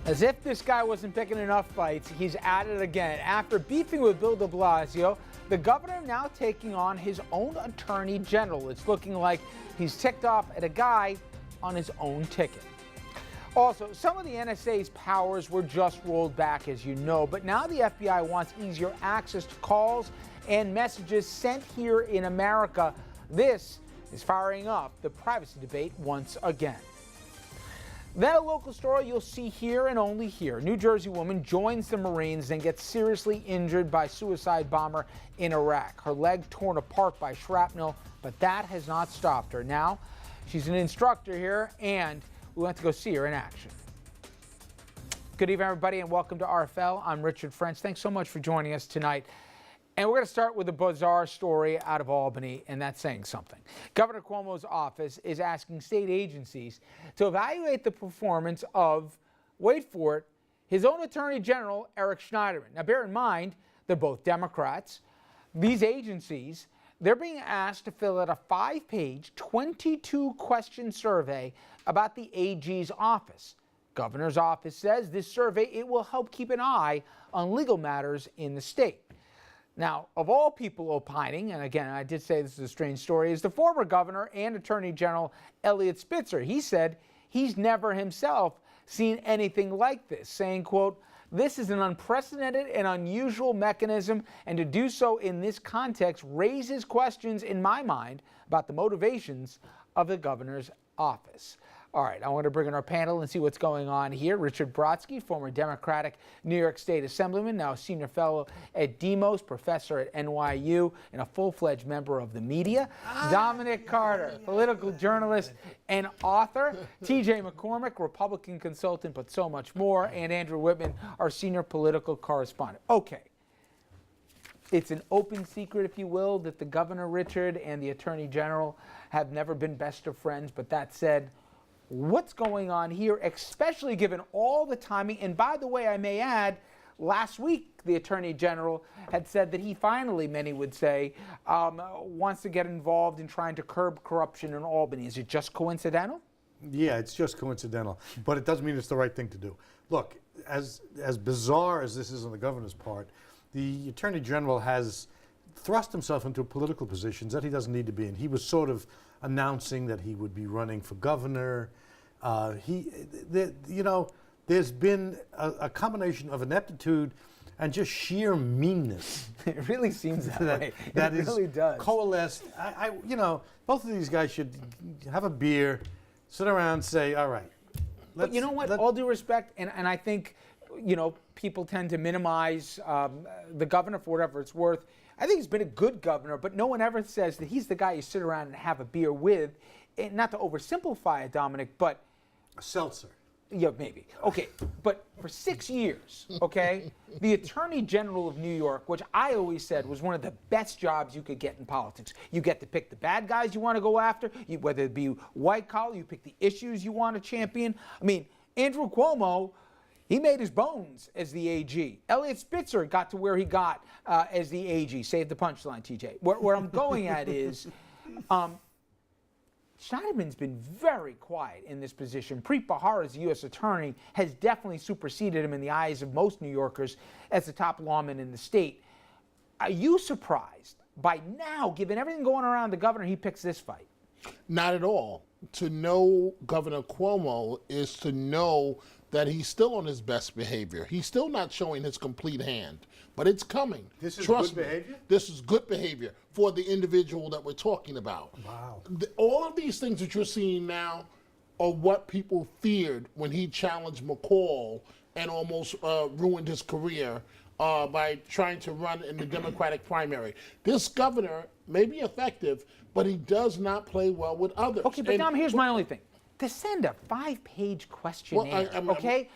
As if this guy wasn't picking enough fights, he's at it again. After beefing with Bill de Blasio, the governor now taking on his own attorney general. It's looking like he's ticked off at a guy on his own ticket. Also, some of the NSA's powers were just rolled back, as you know, but now the FBI wants easier access to calls and messages sent here in America. This is firing up the privacy debate once again. Then a local story you'll see here and only here. New Jersey woman joins the Marines and gets seriously injured by suicide bomber in Iraq. Her leg torn apart by shrapnel, but that has not stopped her. Now, she's an instructor here, and we went to go see her in action. Good evening, everybody, and welcome to RFL. I'm Richard French. Thanks so much for joining us tonight. And we're going to start with a bizarre story out of Albany, and that's saying something. Governor Cuomo's office is asking state agencies to evaluate the performance of, wait for it, his own Attorney General Eric Schneiderman. Now, bear in mind, they're both Democrats. These agencies, they're being asked to fill out a 5-page, 22-question survey about the AG's office. Governor's office says this survey, it will help keep an eye on legal matters in the state. Now, of all people opining, and again, I did say this is a strange story, is the former governor and Attorney General Eliot Spitzer. He said he's never himself seen anything like this, saying, quote, "This is an unprecedented and unusual mechanism, and to do so in this context raises questions in my mind about the motivations of the governor's office." All right, I want to bring in our panel and see what's going on here. Richard Brodsky, former Democratic New York State Assemblyman, now a senior fellow at Demos, professor at NYU, and a full-fledged member of the media. Dominic Carter, political journalist and author. TJ McCormick, Republican consultant, but so much more. And Andrew Whitman, our senior political correspondent. Okay. It's an open secret, if you will, that the governor, Richard, and the Attorney General have never been best of friends. But that said, what's going on here, especially given all the timing? And by the way, I may add, last week the Attorney General had said that he finally, many would say, wants to get involved in trying to curb corruption in Albany. Is it just coincidental? Yeah, it's just coincidental, but it doesn't mean it's the right thing to do. Look, as bizarre as this is on the governor's part, the Attorney General has thrust himself into political positions that he doesn't need to be in. He was sort of announcing that he would be running for governor. There's been a combination of ineptitude and just sheer meanness. It really seems that way. That it really does. Coalesced. Both of these guys should have a beer, sit around and say, all right. But you know what? All due respect, and I think, people tend to minimize the governor for whatever it's worth. I think he's been a good governor, but no one ever says that he's the guy you sit around and have a beer with. And not to oversimplify it, Dominic, but... A seltzer. Yeah, maybe. Okay, but for 6 years, okay, the Attorney General of New York, which I always said was one of the best jobs you could get in politics. You get to pick the bad guys you want to go after, whether it be white collar, you pick the issues you want to champion. I mean, Andrew Cuomo, he made his bones as the AG. Eliot Spitzer got to where he got as the AG. Save the punchline, TJ. Where I'm going at is... Schneiderman's been very quiet in this position. Preet Bharara, as the U.S. Attorney, has definitely superseded him in the eyes of most New Yorkers as the top lawman in the state. Are you surprised by now, given everything going around the governor, he picks this fight? Not at all. To know Governor Cuomo is to know that he's still on his best behavior. He's still not showing his complete hand, but it's coming. This is Trust good me, behavior? This is good behavior for the individual that we're talking about. Wow. All of these things that you're seeing now are what people feared when he challenged McCall and almost ruined his career by trying to run in the Democratic primary. This governor may be effective, but he does not play well with others. Okay, but Dom, here's my only thing. To send a 5-page questionnaire, okay?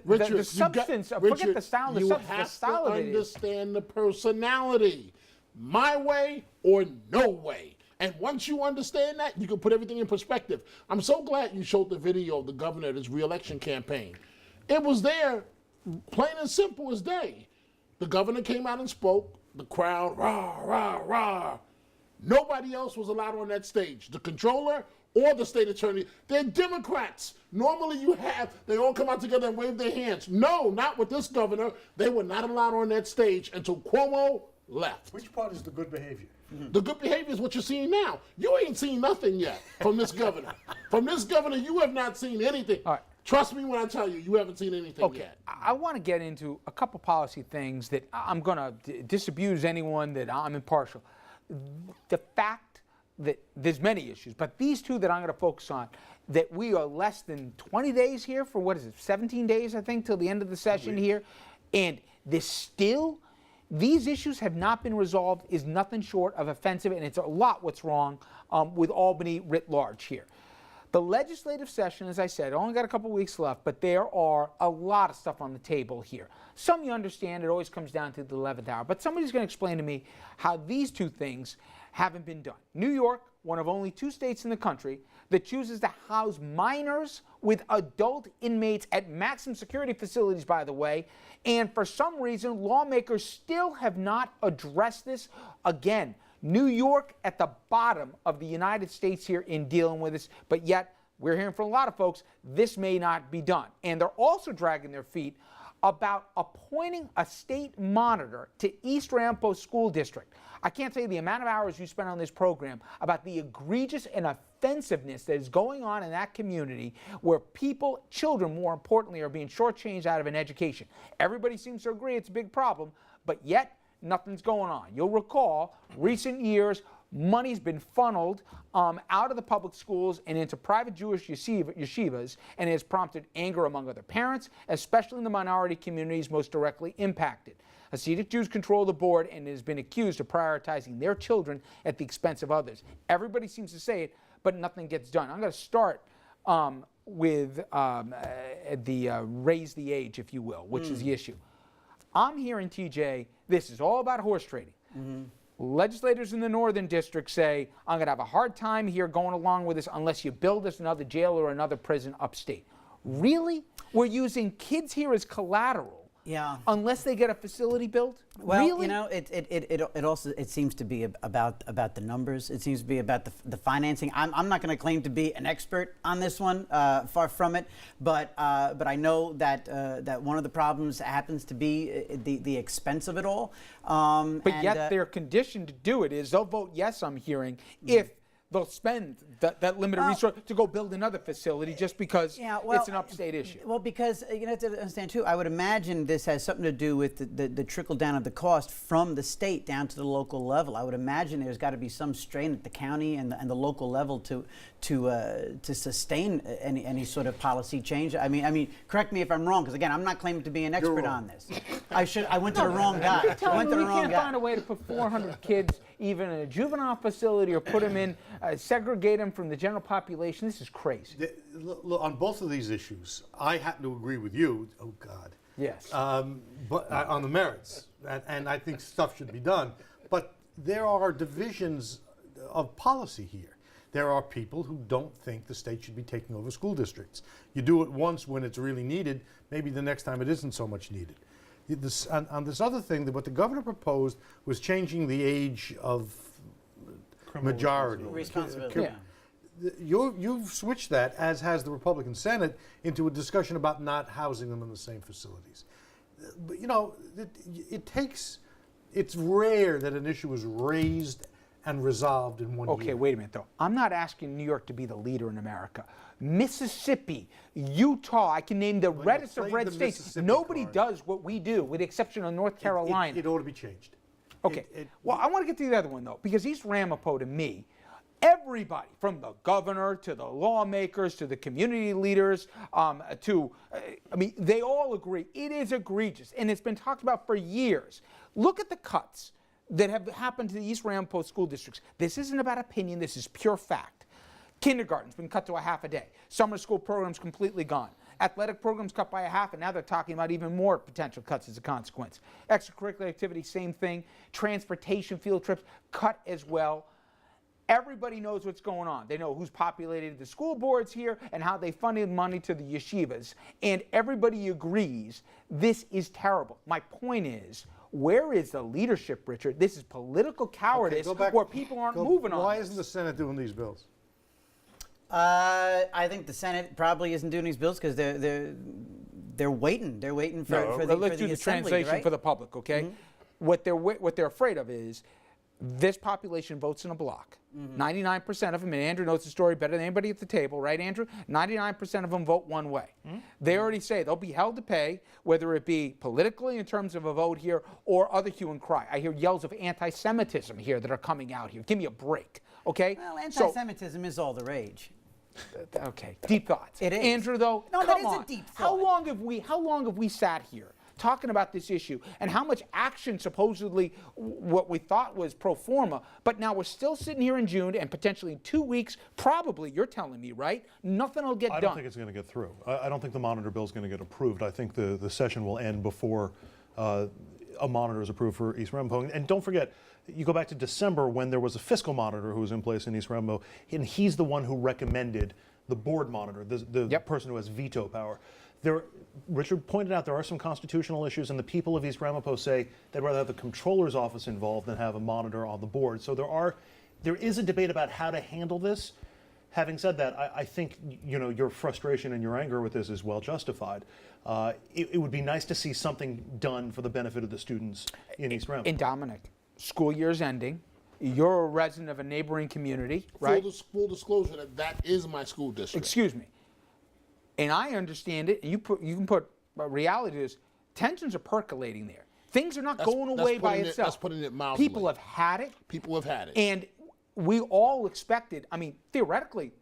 Richard, the substance, forget the style, the substance, the style of it is. You have to understand the personality. My way or no way. And once you understand that, you can put everything in perspective. I'm so glad you showed the video of the governor at his re-election campaign. It was there, plain and simple as day. The governor came out and spoke. The crowd, rah, rah, rah. Nobody else was allowed on that stage. The controller or the state attorney. They're Democrats. Normally they all come out together and wave their hands. No, not with this governor. They were not allowed on that stage until Cuomo left. Which part is the good behavior? The good behavior is what you're seeing now. You ain't seen nothing yet from this governor. From this governor, you have not seen anything. All right. Trust me when I tell you, you haven't seen anything yet. I want to get into a couple policy things that I'm going to disabuse anyone that I'm impartial. The fact that there's many issues, but these two that I'm going to focus on, that we are less than 20 days here for, what is it, 17 days, I think, till the end of the session here, and these issues have not been resolved, is nothing short of offensive, and it's a lot what's wrong with Albany writ large here. The legislative session, as I said, only got a couple weeks left, but there are a lot of stuff on the table here. Some you understand, it always comes down to the 11th hour, but somebody's going to explain to me how these two things haven't been done. New York, one of only 2 states in the country that chooses to house minors with adult inmates at maximum security facilities, by the way, and for some reason, lawmakers still have not addressed this. Again, New York at the bottom of the United States here in dealing with this, but yet we're hearing from a lot of folks this may not be done. And they're also dragging their feet about appointing a state monitor to East Ramapo School District. I can't tell you the amount of hours you spent on this program about the egregious and offensiveness that is going on in that community where people, children more importantly, are being shortchanged out of an education. Everybody seems to agree it's a big problem, but yet nothing's going on. You'll recall, recent years, money's been funneled out of the public schools and into private Jewish yeshivas, and it has prompted anger among other parents, especially in the minority communities most directly impacted. Hasidic Jews control the board and has been accused of prioritizing their children at the expense of others. Everybody seems to say it, but nothing gets done. I'm going to start with the raise the age, if you will, which is the issue. I'm hearing, TJ, this is all about horse trading. Legislators in the Northern District say, I'm going to have a hard time here going along with this unless you build us another jail or another prison upstate. Really? We're using kids here as collateral. Yeah. Unless they get a facility built? Well, really? you know, it also seems to be about the numbers. It seems to be about the financing. I'm not going to claim to be an expert on this one, far from it. But I know that one of the problems happens to be the expense of it all. But yet they're conditioned to do it. They'll vote yes, I'm hearing, if they'll spend that limited resource to go build another facility just because it's an upstate issue. Well, because you have to understand too, I would imagine this has something to do with the trickle down of the cost from the state down to the local level. I would imagine there's got to be some strain at the county and the local level to sustain any sort of policy change. I mean, correct me if I'm wrong, because again, I'm not claiming to be an expert on this. I went to the wrong guy. I went to the wrong guy. We can't find a way to put 400 kids even in a juvenile facility or put them in, segregate them from the general population. This is crazy. Look, on both of these issues, I happen to agree with you. Oh, God. Yes. But on the merits, and I think stuff should be done. But there are divisions of policy here. There are people who don't think the state should be taking over school districts. You do it once when it's really needed. Maybe the next time it isn't so much needed. On this other thing, what the governor proposed was changing the age of majority. Responsibility. You've switched that, as has the Republican Senate, into a discussion about not housing them in the same facilities. But, you know, it's rare that an issue is raised and resolved in one year. Okay, wait a minute, though. I'm not asking New York to be the leader in America. Mississippi, Utah, I can name the reddest of red states. Nobody does what we do, with the exception of North Carolina. It ought to be changed. Okay, well, I want to get to the other one, though, because East Ramapo, to me, everybody, from the governor to the lawmakers to the community leaders they all agree it is egregious, and it's been talked about for years. Look at the cuts that have happened to the East Ramapo school districts. This isn't about opinion, this is pure fact. Kindergarten's been cut to a half a day. Summer school programs completely gone. Athletic programs cut by a half, and now they're talking about even more potential cuts as a consequence. Extracurricular activity, same thing. Transportation, field trips, cut as well. Everybody knows what's going on. They know who's populated the school boards here and how they funded money to the yeshivas. And everybody agrees this is terrible. My point is, where is the leadership, Richard? This is political cowardice where people aren't moving on. Why isn't the Senate doing these bills? I think the Senate probably isn't doing these bills because they're waiting. They're waiting for Let's do the assembly, translation right? for the public, okay? What they're afraid of is this population votes in a block. 99% of them, and Andrew knows the story better than anybody at the table, right, Andrew? 99% of them vote one way. They already say they'll be held to pay, whether it be politically in terms of a vote here or other hue and cry. I hear yells of anti-Semitism here that are coming out here. Give me a break, okay? Well, anti-Semitism is all the rage. Okay, deep thoughts. It is. Andrew, though, No, come that is on. a deep thought. How long have we sat here talking about this issue and how much action supposedly what we thought was pro forma, but now we're still sitting here in June and potentially in 2 weeks, probably, you're telling me, right? Nothing will get done. I don't think it's going to get through. I don't think the monitor bill is going to get approved. I think the session will end before a monitor is approved for East Ramapo. And don't forget, you go back to December when there was a fiscal monitor who was in place in East Ramapo, and he's the one who recommended the board monitor, the person who has veto power. Richard pointed out there are some constitutional issues, and the people of East Ramapo say they'd rather have the comptroller's office involved than have a monitor on the board. So there is a debate about how to handle this. Having said that, I think your frustration and your anger with this is well justified. It would be nice to see something done for the benefit of the students in East Ramapo. And Dominic, school year's ending. You're a resident of a neighboring community, right? Full disclosure that is my school district. Excuse me. And I understand it, and you can put reality is tensions are percolating there. Things are not going away by itself. That's putting it mildly. People have had it. People have had it. And we all expected, I mean, theoretically,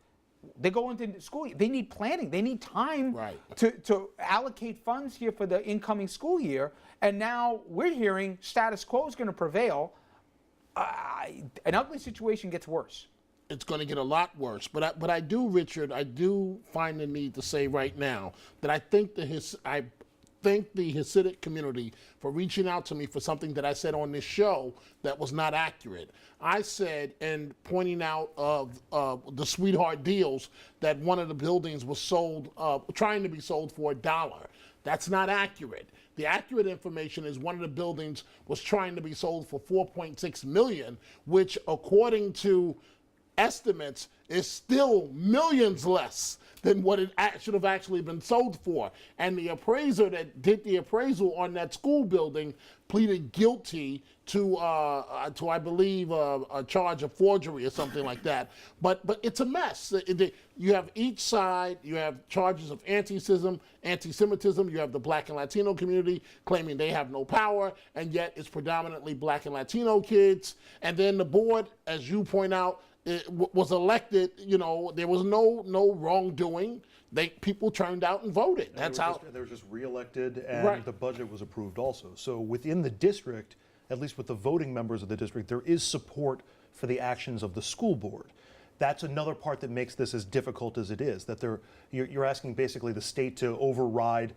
they go into school, they need planning, they need time to allocate funds here for the incoming school year. And now we're hearing status quo is going to prevail. An ugly situation gets worse. It's going to get a lot worse. But I do, Richard, I do find the need to say right now that I thank the Hasidic community for reaching out to me for something that I said on this show that was not accurate. I said, and pointing out of the sweetheart deals, that one of the buildings was sold, trying to be sold for $1. That's not accurate. The accurate information is one of the buildings was trying to be sold for $4.6 million, which according to estimates is still millions less than what it should have actually been sold for. And the appraiser that did the appraisal on that school building pleaded guilty to I believe a charge of forgery or something like that. But it's a mess. You have each side. You have charges of anti-Semitism. You have the Black and Latino community claiming they have no power, and yet it's predominantly Black and Latino kids. And then the board, as you point out, was elected. There was no wrongdoing. People turned out and voted. That's how they were just reelected, and the budget was approved also. So within the district, at least with the voting members of the district, there is support for the actions of the school board. That's another part that makes this as difficult as it is. That you're asking basically the state to override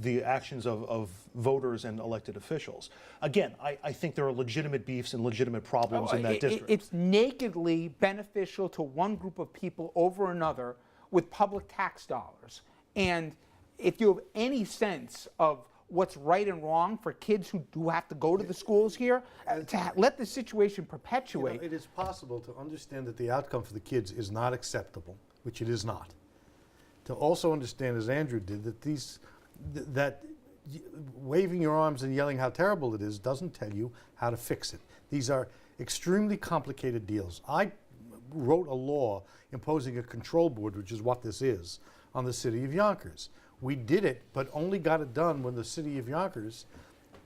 the actions of voters and elected officials. Again, I think there are legitimate beefs and legitimate problems in that district. It's nakedly beneficial to one group of people over another with public tax dollars. And if you have any sense of what's right and wrong for kids who do have to go to the schools here, to let the situation perpetuate. It is possible to understand that the outcome for the kids is not acceptable, which it is not. To also understand, as Andrew did, that waving your arms and yelling how terrible it is doesn't tell you how to fix it. These are extremely complicated deals. I wrote a law imposing a control board, which is what this is, on the city of Yonkers. We did it, but only got it done when the city of Yonkers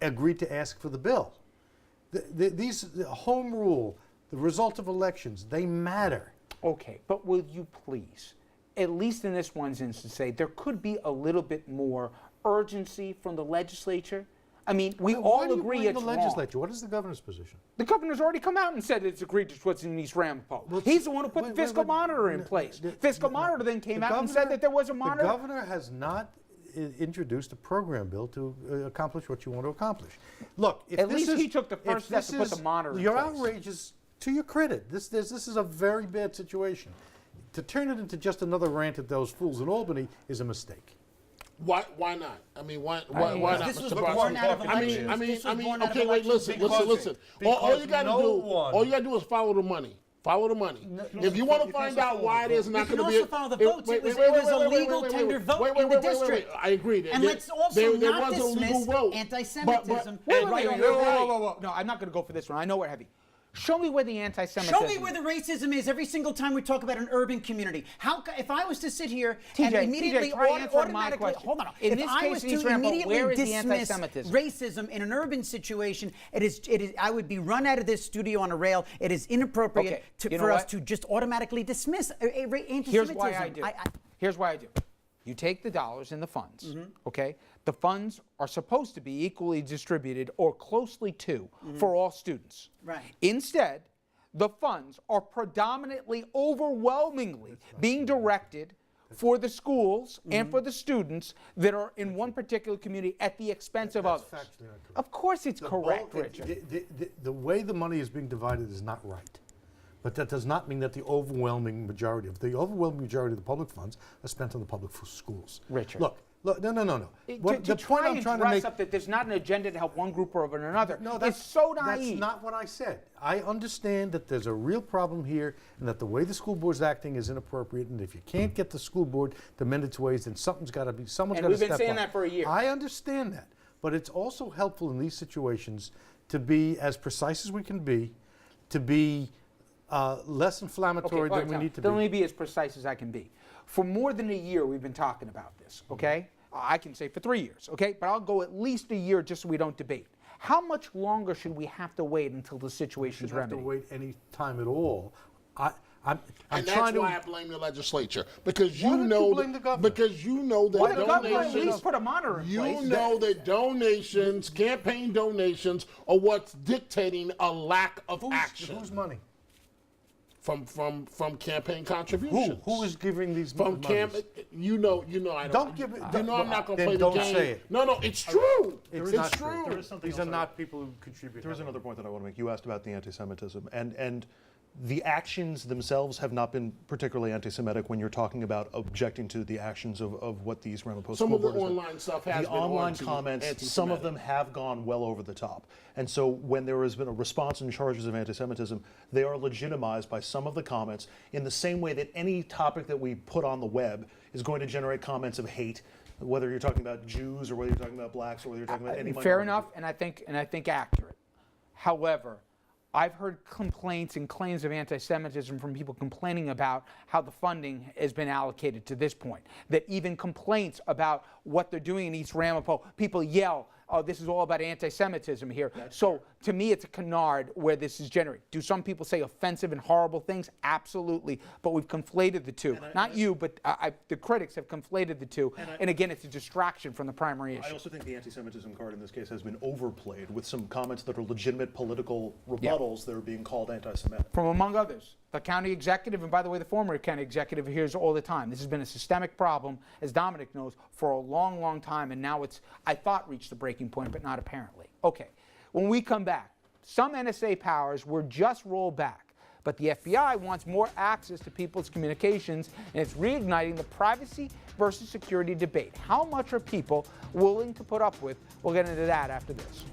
agreed to ask for the bill. These home rule, the result of elections, they matter. Okay, but will you please, at least in this one's instance, say there could be a little bit more urgency from the legislature? I mean, we all agree it's the legislature. What is the governor's position? The governor's already come out and said it's egregious what's in East Ramapo. He's the one who put the fiscal monitor in place. Fiscal monitor then came out and said that there was a monitor. The governor has not introduced a program bill to accomplish what you want to accomplish. Look, if at least he took the first step to put the monitor in place. Your outrage is to your credit. This is a very bad situation. To turn it into just another rant at those fools in Albany is a mistake. Why not? I mean, why not, This was Mr. born Barton? out of I mean, okay, wait, listen. All you got to do is follow the money. Follow the money. If you want to find out why there's not going to be also follow the votes. It was a legal tender vote in the district. I agree. And let's also there not was a legal dismiss vote. anti-Semitism. Wait, Right, whoa. No, I'm not going to go for this one. I know we're heavy. Show me where the anti-Semitism. Show me where the racism is every single time we talk about an urban community. If I was to sit here and TJ, immediately try answering my automatically question. hold on, In if this I case was in East to Ramapo, immediately where is the dismiss anti-Semitism? racism in an urban situation, it is I would be run out of this studio on a rail. It is inappropriate for us to just automatically dismiss anti-Semitism. Here's why I do. Here's why I do. You take the dollars and the funds, okay? The funds are supposed to be equally distributed or closely to for all students. Right. Instead, the funds are predominantly, overwhelmingly being directed for the schools and for the students that are in one particular community at the expense of others. That's factually incorrect. Of course it's correct, Richard. The way the money is being divided is not right. But that does not mean that the overwhelming majority of the public funds are spent on the public schools. Richard. Look, no. To try and dress up that there's not an agenda to help one group over another is so naive. That's not what I said. I understand that there's a real problem here and that the way the school board's acting is inappropriate, and if you can't get the school board to mend its ways, then someone's got to step up. And we've been saying that for a year. I understand that. But it's also helpful in these situations to be as precise as we can be, to be less inflammatory than we need to be. Let me be as precise as I can be. For more than a year, we've been talking about this, okay? I can say for 3 years, okay? But I'll go at least a year just so we don't debate. How much longer should we have to wait until the situation's You shouldn't have remedied? to wait any time at all. I'm And trying that's to. why I blame the legislature, because Why you don't know you blame the governor? because you know that Well, the government at donations. least put a monitor in place. You know that donations, campaign donations, are what's dictating a lack of action Whose money? from campaign contributions. Who is giving these from camp? monies? You know, I don't. Don't give it. You know, I'm not going to then play the don't game. say it. No, it's true. It's It's not true. There is something These else are I- not people who contribute. There is another point that I want to make. You asked about the anti-Semitism, and the actions themselves have not been particularly anti-Semitic when you're talking about objecting to the actions of what these Ramapo Some school of the board has been. online stuff has the been online comments, some of anti-Semitic. them have gone well over the top. And so when there has been a response and charges of anti-Semitism, they are legitimized by some of the comments in the same way that any topic that we put on the web is going to generate comments of hate, whether you're talking about Jews or whether you're talking about blacks or whether you're talking about any Fair minority. enough, and I think accurate. However, I've heard complaints and claims of anti-Semitism from people complaining about how the funding has been allocated to this point. That even complaints about what they're doing in East Ramapo, people yell, oh, this is all about anti-Semitism here. So to me, it's a canard where this is generated. Do some people say offensive and horrible things? Absolutely. But we've conflated the two. Not you, but the critics have conflated the two. And again, it's a distraction from the primary issue. I also think the anti-Semitism card in this case has been overplayed with some comments that are legitimate political rebuttals that are being called anti-Semitic. From among others, the county executive, and by the way, the former county executive hears all the time. This has been a systemic problem, as Dominic knows, for a long, long time, and now it's, I thought, reached the breaking point, but not apparently. Okay, when we come back, some NSA powers were just rolled back, but the FBI wants more access to people's communications, and it's reigniting the privacy versus security debate. How much are people willing to put up with? We'll get into that after this.